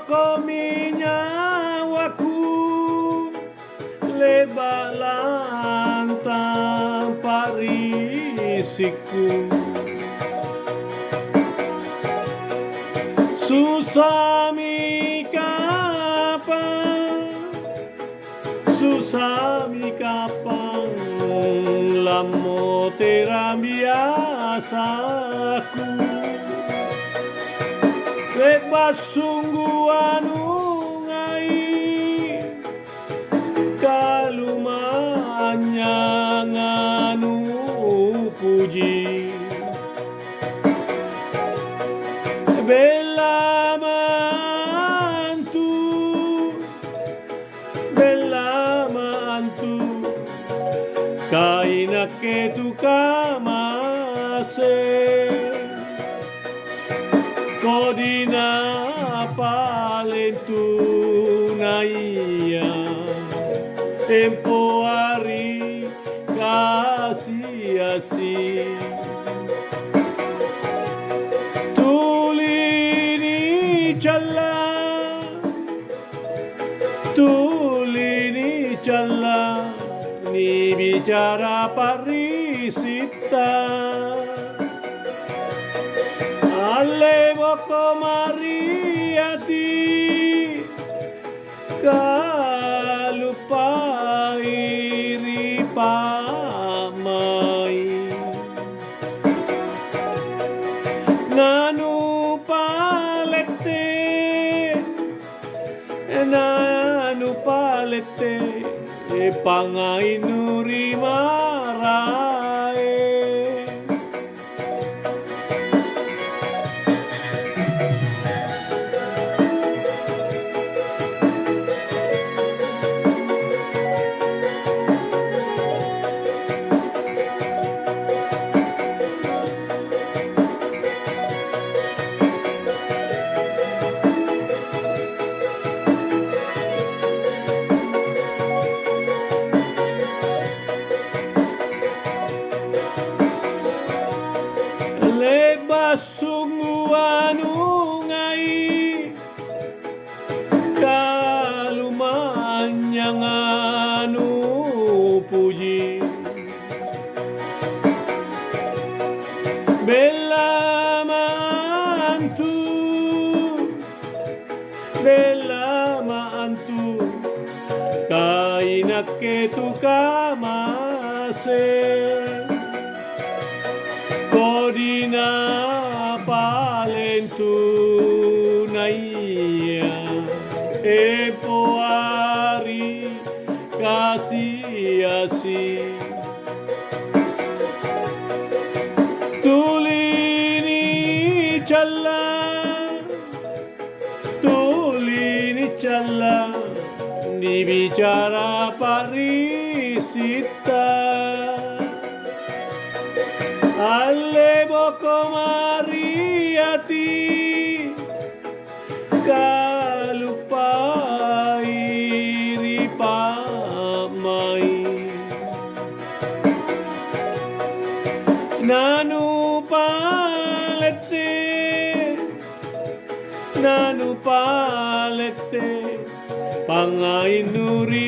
ko minyawaku leba lantang parisiku susami kapan lamo teram biasaku bebas sungguh ngai kalumanya nganu puji bela mantu kaina ke tu kamase kodina palentu naia tempo hari kasih tulini calla ni bicara parisita Allevo komariati kalupai ripamai nanu palette pangai nuri marai sungguh ngai kalumanya nganu puji bela mantu kaina ke tu kamase kodina palentu naia epoari kasih tulini calla ni bicara parisita Allevo komariati kalupai ripamai nanu palette pangai nuri